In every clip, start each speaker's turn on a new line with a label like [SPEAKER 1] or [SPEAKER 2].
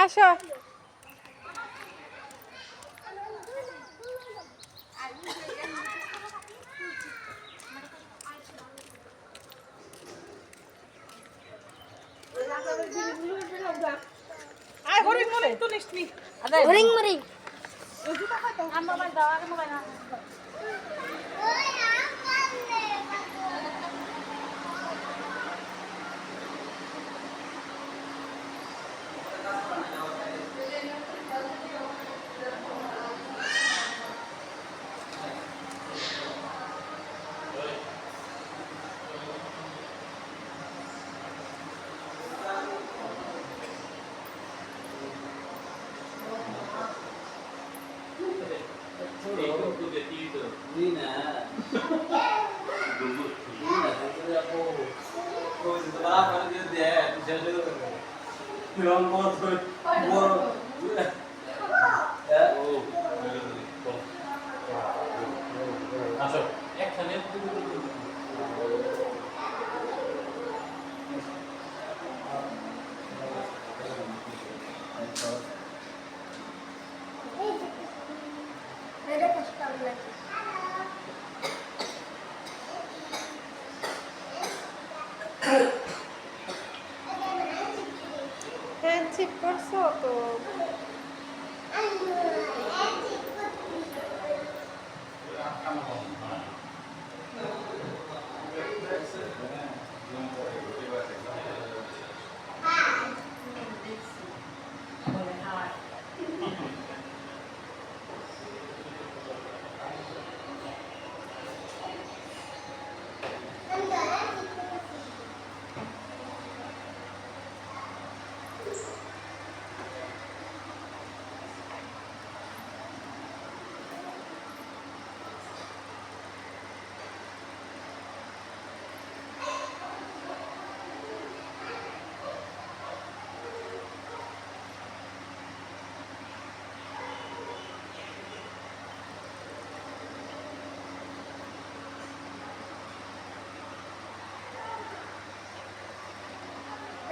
[SPEAKER 1] আসো। হ্যান্ডশিপ করছো তো?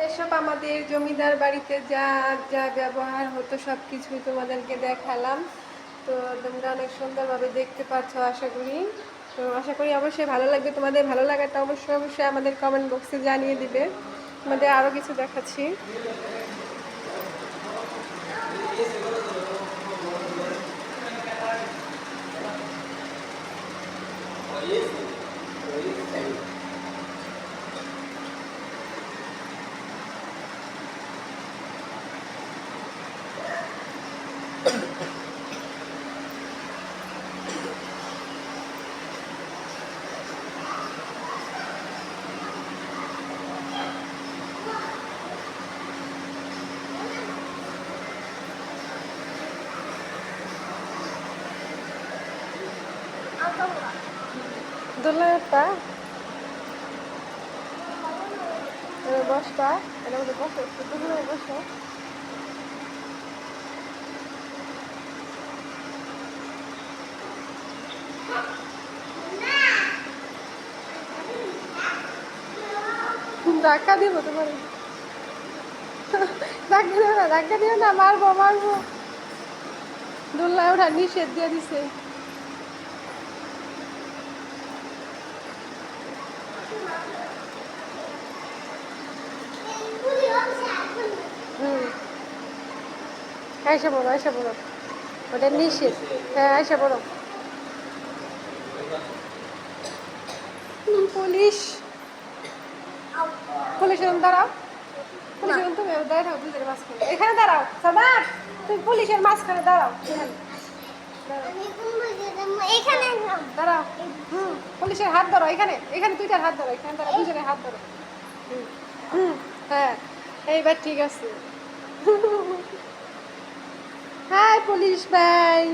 [SPEAKER 1] এসব আমাদের জমিদার বাড়িতে যা যা ব্যবহার হতো সব কিছুই তোমাদেরকে দেখালাম। তো তোমরা অনেক সুন্দরভাবে দেখতে পাচ্ছ আশা করি। তো আশা করি অবশ্যই ভালো লাগবে। তোমাদের ভালো লাগাটা অবশ্যই অবশ্যই আমাদের কমেন্ট বক্সে জানিয়ে দিবে। তোমাদের আরও কিছু দেখাচ্ছি। দোলনাটা বসবা, এটা মধ্যে বসো, দোলনায় বসো। ধাক্কা দিব তোমার, ধাক্কা দিও না, মারবো মারবো। দোলনায় ওঠা নিষেধ দিয়ে দিছে। আয়সা বড়, আয়সা বড়, ওটা নিষেধ। হ্যাঁ আয়সা বড়। পুলিশ, পুলিশ দাঁড়াও, পুলিশ তুমি দাঁড়াও, দুজনের মাঝখানে এখানে দাঁড়াও। সাদাত তুমি পুলিশের মাঝখানে দাঁড়াও, দাঁড়াও। পুলিশের হাত ধরো, এখানে এখানে দুইটার হাত ধরো, এখানে দাঁড়াও, দুজনের হাত ধরো। হ্যাঁ এইবার ঠিক আছে। হাই পুলিশ ভাই।